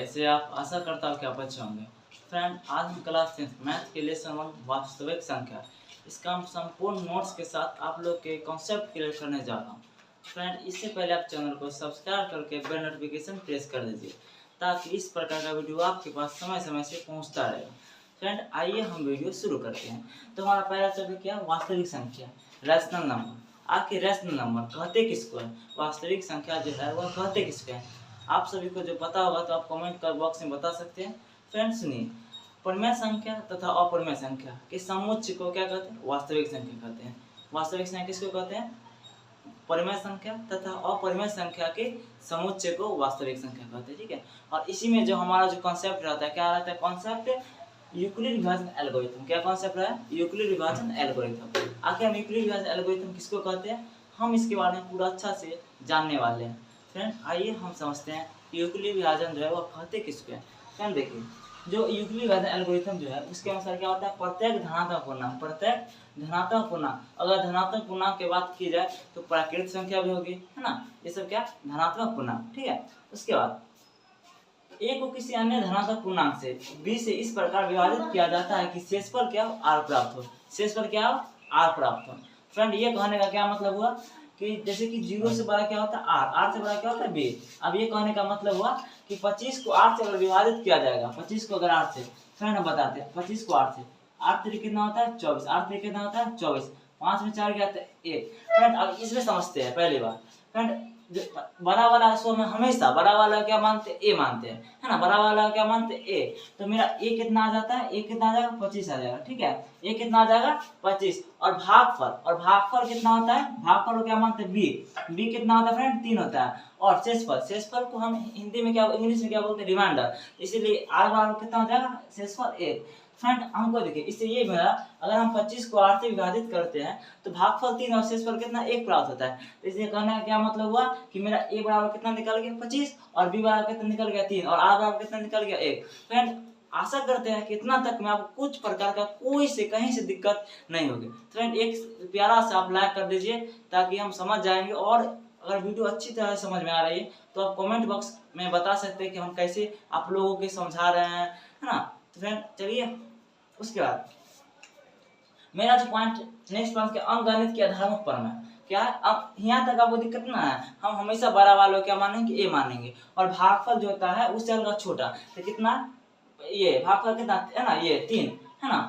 कैसे आप? आशा करता हूँ कि आप अच्छे होंगे। फ्रेंड, आज हम क्लास 10 मैथ के लेसन 1 वास्तविक संख्या इसका हम संपूर्ण नोट्स के साथ आप लोग के कॉन्सेप्ट क्लियर करने जा रहा हूँ। फ्रेंड, इससे पहले आप चैनल को सब्सक्राइब करके बेल नोटिफिकेशन प्रेस कर दीजिए ताकि इस प्रकार का वीडियो आपके पास समय समय से पहुँचता रहेगा। फ्रेंड, आइए हम वीडियो शुरू करते हैं। तो हमारा पहला टॉपिक क्या? वास्तविक संख्या, रैशनल नंबर। आखिर रैशनल नंबर कहते किसको है? वास्तविक संख्या जो है वह कहते किसको है? आप सभी को जो पता होगा तो आप कमेंट कर बॉक्स में बता सकते हैं। फ्रेंड्स सुनिए, परिमेय संख्या तथा अपरिमेय संख्या के समुच्चय को क्या कहते हैं? वास्तविक संख्या कहते हैं। वास्तविक संख्या किसको कहते हैं? परिमेय संख्या तथा अपरिमेय संख्या के समुच्चय को वास्तविक संख्या कहते हैं। ठीक है, और इसी में जो हमारा जो कॉन्सेप्ट रहता है, क्या रहता है कॉन्सेप्ट? यूक्लिड विभाजन एल्गोरिथम। क्या कॉन्सेप्ट है? यूक्लिड विभाजन एल्गोरिथम। आखिर हम यूक्लिड विभाजन एल्गोरिथम किसको कहते हैं, हम इसके बारे में पूरा अच्छा से जानने वाले हैं। फ्रेंड, आइए हम समझते हैं यूक्लिड विभाजन जो है वो कहते किसको है। फ्रेंड देखिए, जो यूक्लिड विभाजन एल्गोरिथम जो है उसके अनुसार क्या होता है? प्रत्येक धनात्मक पूर्णांक, प्रत्येक धनात्मक पूर्णांक, अगर धनात्मक पूर्णांक की बात की जाए तो प्राकृत संख्या भी होगी, है ना। ये सब क्या? धनात्मक पूर्णांक। ठीक है, उसके बाद ए को किसी अन्य धनात्मक पूर्णांक से बी से इस प्रकार विभाजित किया जाता है कि शेषफल क्या हो? आर प्राप्त हो। शेषफल क्या हो? आर प्राप्त हो। फ्रेंड, ये कहने का क्या मतलब हुआ कि जैसे कि 0 से बड़ा क्या होता है? आर, आर से बड़ा क्या होता है? बी। अब ये कहने का मतलब हुआ कि 25 को 8 से अगर विभाजित किया जाएगा, 25 को अगर 8 से, फ्रेंड हम बताते हैं 25 को 8 से, 8 तरीके कितना होता है? 24। 8 तरीके कितना होता है? 24। 5 में 4 क्या आता है? 1। फ्रेंड, अब इसमें समझते हैं पहली बार। फ्रेंड, बड़ा वाला सो में हमेशा बड़ा वाला क्या मानते हैं? ए मानते हैं, है ना। बड़ा वाला क्या मानते हैं? ए। तो मेरा ए कितना आ जाता है? ए कितना आ जाएगा? 25 आ जाएगा। ठीक है, ए कितना आ जाएगा? 25। और भागफल, और भागफल कितना होता है? भागफल को क्या मानते हैं? बी। बी कितना होता है फ्रेंड? 3 होता है। और शेषफल, शेषफल को हम हिंदी में क्या, इंग्लिश में क्या बोलते हैं? रिमाइंडर। इसीलिए आर बराबर कितना हो जाएगा? शेषफल 1। फ्रेंड, हमको देखिए इससे ये मिला, अगर हम 25 को 8 से विभाजित करते हैं तो भागफल 3 और शेषफल कितना? 1 प्राप्त होता है। तो इसलिए कहना क्या मतलब हुआ कि मेरा ए बराबर कितना निकल गया? 25, और बी बराबर कितना निकल गया? 3, और आर बराबर कितना निकल गया? 1। फ्रेंड, आशा करते हैं कि इतना तक में आपको कुछ प्रकार का कोई से कहीं से दिक्कत नहीं होगी। फ्रेंड, एक प्यारा सा आप लाइक कर दीजिए ताकि हम समझ जाएंगे, और अगर वीडियो अच्छी तरह से समझ में आ रही है तो आप कमेंट बॉक्स में बता सकते हैं कि हम कैसे आप लोगों के समझा रहे हैं, है ना। तो फ्रेंड चलिए, उसके बाद मेरा जो पॉइंट नेक्स्ट पॉइंट के अंकगणित के आधारभूत प्रमेय क्या है? अब यहाँ तक आपको दिक्कत ना है, हम हमेशा बड़ा वालों क्या मानेंगे? ए मानेंगे। और भागफल जो होता है उससे हल्का छोटा, तो कितना? ये भागफल कितना है ना? ये 3, है ना।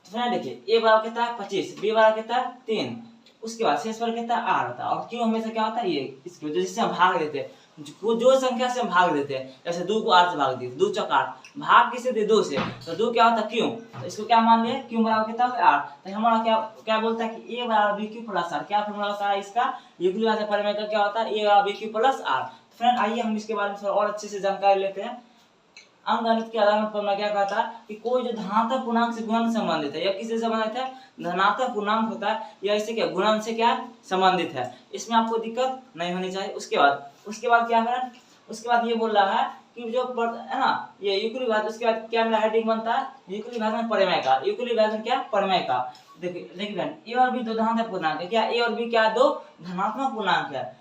तो फ्रेंड देखिए, ए बराबर कितना है? 25, बी बराबर कितना है? 3। उसके बाद शेषफल कितना? आर होता है। और क्यों हमेशा क्या होता है? ये इसको जिससे हम भाग देते हैं, जो संख्या से हम भाग देते हैं, जैसे 2 को 8 से भाग दिए, 2 चौक 8, भाग किसे दे? 2 से, तो 2 क्या होता है? क्यों। तो इसको क्या मान लिया? क्यों बराबर कितना होगा? 8। तो हमारा क्या क्या बोलता है कि ए बराबर बी क्यू प्लस आर। क्या फॉर्मूला होता है इसका? यूक्लिड विभाजन प्रमेय का क्या होता है? ए बराबर B Q plus R. Friend, आइए हम इसके बारे में थोड़ा और अच्छे से जानकारी लेते हैं। अंकगणित के आधार पर क्या कहता है कि कोई जो धनात्मक पूर्णांक से गुणन संबंधित है, या किससे संबंधित है? धनात्मक पूर्णांक होता है, या इससे क्या गुणन से क्या संबंधित है, इसमें आपको दिक्कत नहीं होनी चाहिए। उसके बाद क्या है? उसके बाद ये बोल रहा है कि जो है ना, ये यूक्लिड विभाजन, उसके बाद क्या मेरा हेडिंग बनता है? यूक्लिड विभाजन प्रमेय का। यूक्लिड विभाजन क्या? प्रमेय का। देखिए फ्रेंड, ए और बी दो धनात्मक पूर्णांक है। क्या ए और बी क्या? दो धनात्मक पूर्णांक है,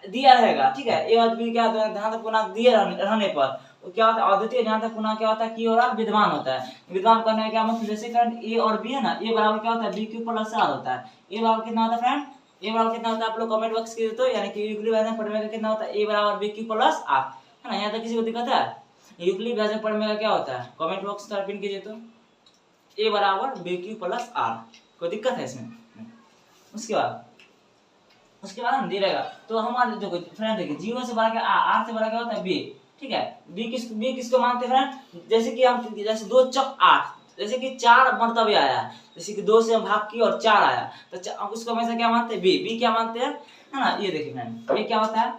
दिया रहेगा। ठीक है, ए और बी क्या? धनात्मक पूर्णांक दिए रहने पर तो क्या होता है? अद्वितीय धनात्मक पूर्णांक क्या होता है? की और आर विद्यमान होता है। विद्यमान करने का क्या मतलब? जैसे फ्रेंड ए और बी है ना, ए बराबर क्या होता है? बी क्यू प्लस आर होता है। ए बराबर कितना होता है फ्रेंड? ए बराबर कितना होता है? आप लोग कमेंट बॉक्स कीजिए तो, यानी कि यूक्लिड विभाजन प्रमेय का कितना होता है? ए बराबर बी क्यू प्लस आर, है ना। यहाँ तक किसी को दिक्कत है? यूक्लिड विभाजन प्रमेय का क्या होता है? कमेंट बॉक्स में पिन कीजिए तो, ए बराबर बी क्यू प्लस आर। कोई दिक्कत है इसमें? उसके बाद हम दे रहेगा तो हमारे देखो फ्रेंड, देखिए 0 से बड़ा क्या? आर से बड़ा क्या होता है? बी। ठीक है, बी किसको मानते हैं फ्रेंड? जैसे कि हम जैसे 2 चौक 8, जैसे कि 4 मर्तबे आया है, जैसे कि 2 से हम भाग किए और 4 आया, तो उसको हमेशा क्या मानते हैं? बी क्या मानते हैं, है ना। ये देखिए फ्रेंड, ये क्या होता है?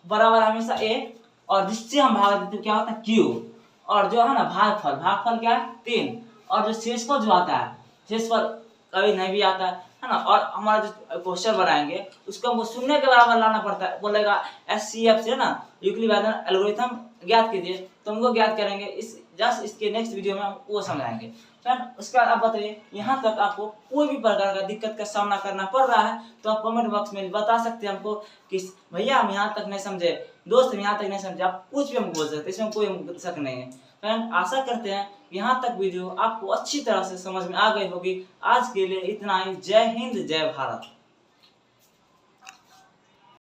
बराबर हमेशा ए, और जिससे हम भाग देते क्या होता है? क्यू। और जो है ना भागफल क्या है? 3। और जो शेषफल जो आता है, शेषफल कभी नहीं भी आता है ना। और हमारा जो क्वेश्चन बनाएंगे उसको हमको शून्य के बराबर लाना पड़ता है। बोलेगा SCF से ना, यूक्लिड विभाजन एल्गोरिथम ज्ञात कीजिए, तो हमको ज्ञात करेंगे। इसके नेक्स्ट वीडियो में हम वो समझाएंगे। फ्रेंड, उसके बाद आप बताइए, यहाँ तक आपको कोई भी प्रकार का दिक्कत का सामना करना पड़ रहा है तो आप कमेंट बॉक्स में बता सकते हैं हमको कि भैया हम यहाँ तक नहीं समझे, दोस्त हम यहाँ तक नहीं समझे, आप कुछ भी हमको बोल सकते हैं, इसमें कोई हमको शक नहीं है। फ्रेंड आशा करते हैं यहाँ तक वीडियो आपको अच्छी तरह से समझ में आ गई होगी। आज के लिए इतना ही। जय हिंद, जय भारत।